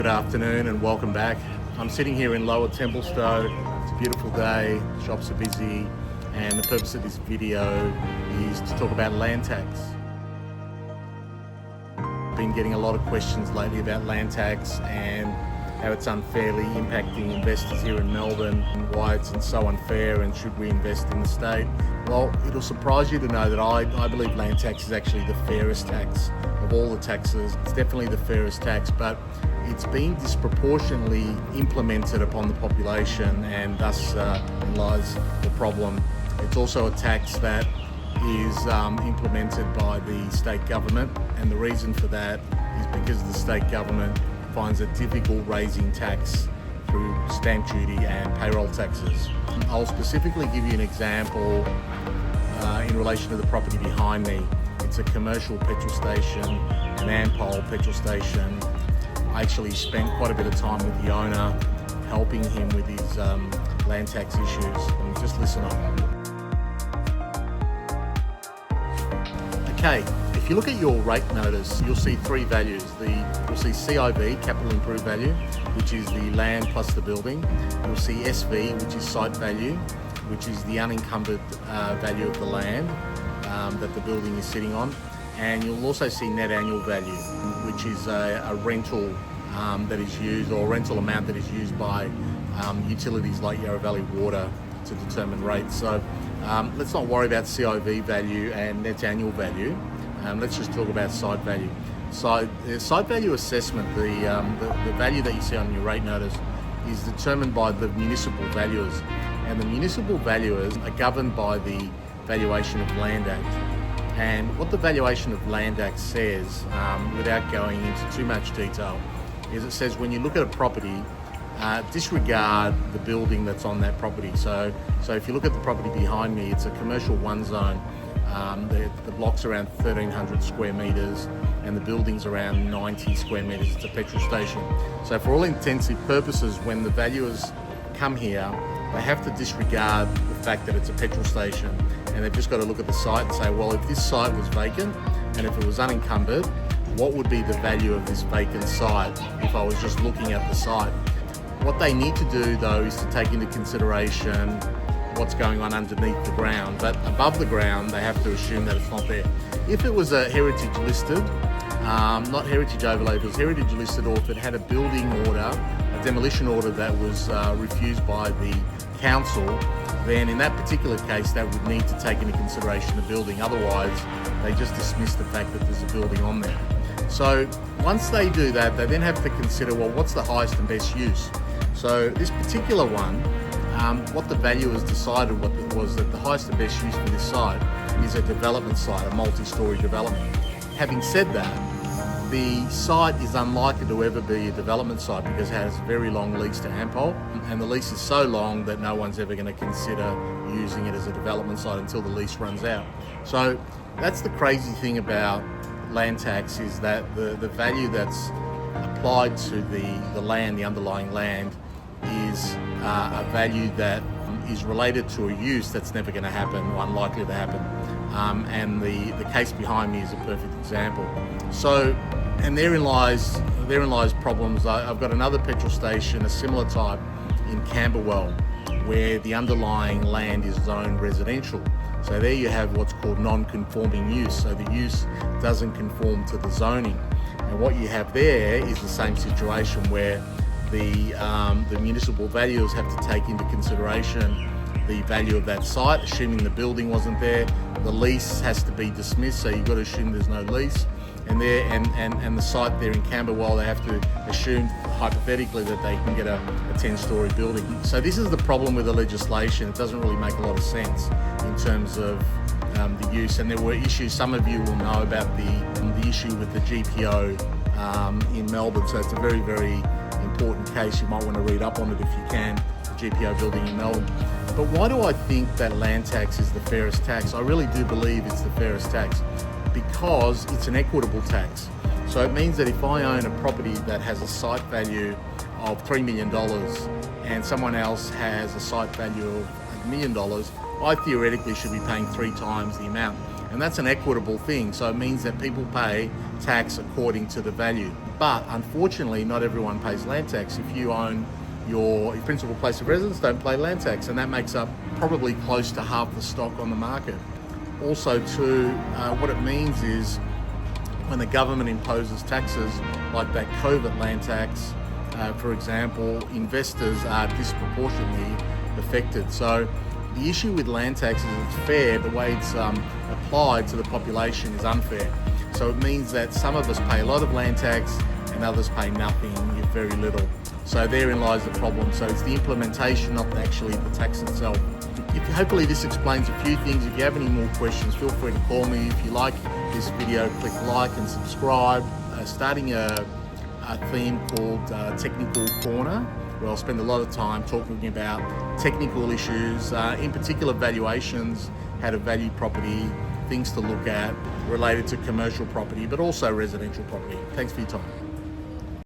Good afternoon and welcome back. I'm sitting here in Lower Templestowe. It's a beautiful day, shops are busy, and the purpose of this video is to talk about land tax. I've been getting a lot of questions lately about land tax and how it's unfairly impacting investors here in Melbourne and why it's so unfair and should we invest in the state. Well, it'll surprise you to know that I believe land tax is actually the fairest tax of all the taxes. It's definitely the fairest tax, but it's been disproportionately implemented upon the population, and thus lies the problem. It's also a tax that is implemented by the state government, and the reason for that is because the state government finds it difficult raising tax through stamp duty and payroll taxes. I'll specifically give you an example in relation to the property behind me. It's a commercial petrol station, an Ampol petrol station. I actually spent quite a bit of time with the owner, helping him with his land tax issues. And just listen up. Okay, if you look at your rate notice, you'll see three values. You'll see CIV, capital improved value, which is the land plus the building. You'll see SV, which is site value, which is the unencumbered value of the land that the building is sitting on. And you'll also see net annual value, which is a rental that is used, or a rental amount that is used by utilities like Yarra Valley Water to determine rates. So let's not worry about CIV value and net annual value. Let's just talk about site value. So the site value assessment, the value that you see on your rate notice, is determined by the municipal valuers. And the municipal valuers are governed by the Valuation of Land Act. And what the Valuation of Land Act says, without going into too much detail, is it says when you look at a property, disregard the building that's on that property. So if you look at the property behind me, it's a commercial one zone. The block's around 1,300 square metres and the building's around 90 square metres. It's a petrol station. So for all intensive purposes, when the valuers come here, they have to disregard the fact that it's a petrol station, and they've just got to look at the site and say, well, if this site was vacant and if it was unencumbered, what would be the value of this vacant site if I was just looking at the site? What they need to do, though, is to take into consideration what's going on underneath the ground, but above the ground they have to assume that it's not there. If it was a heritage listed, not heritage overlay, but it was heritage listed, or if it had a building order, a demolition order that was refused by the council, then in that particular case that would need to take into consideration the building. Otherwise they just dismiss the fact that there's a building on there. So once they do that, they then have to consider, well, what's the highest and best use? So this particular one, what the valuers decided was that the highest and best use for this site is a development site, a multi-storey development. Having said that, the site is unlikely to ever be a development site because it has a very long lease to Ampol, and the lease is so long that no one's ever going to consider using it as a development site until the lease runs out. So that's the crazy thing about land tax, is that the value that's applied to the land, the underlying land, is a value that is related to a use that's never going to happen or unlikely to happen. And the case behind me is a perfect example. So, and therein lies problems. I've got another petrol station, a similar type, in Camberwell, where the underlying land is zoned residential. So there you have what's called non-conforming use. So the use doesn't conform to the zoning. And what you have there is the same situation where the municipal valuers have to take into consideration the value of that site, assuming the building wasn't there. The lease has to be dismissed, so you've got to assume there's no lease. And the site there in Camberwell, they have to assume hypothetically that they can get a 10-storey building. So this is the problem with the legislation. It doesn't really make a lot of sense in terms of the use. And there were issues, some of you will know about the issue with the GPO in Melbourne. So it's a very, very important case. You might want to read up on it if you can, the GPO building in Melbourne. But why do I think that land tax is the fairest tax? I really do believe it's the fairest tax because it's an equitable tax. So it means that if I own a property that has a site value of $3 million and someone else has a site value of $1 million, I theoretically should be paying 3 times the amount. And that's an equitable thing, so it means that people pay tax according to the value. But unfortunately, not everyone pays land tax. If you own your principal place of residence, don't pay land tax, and that makes up probably close to half the stock on the market. Also too, what it means is when the government imposes taxes like that COVID land tax, for example, investors are disproportionately affected. So the issue with land tax is it's fair, the way it's applied to the population is unfair. So it means that some of us pay a lot of land tax and others pay nothing, very little. So therein lies the problem. So it's the implementation, not actually the tax itself. Hopefully this explains a few things. If you have any more questions, feel free to call me. If you like this video, click like and subscribe. Starting a theme called Technical Corner, where I'll spend a lot of time talking about technical issues, in particular valuations, how to value property, things to look at related to commercial property, but also residential property. Thanks for your time.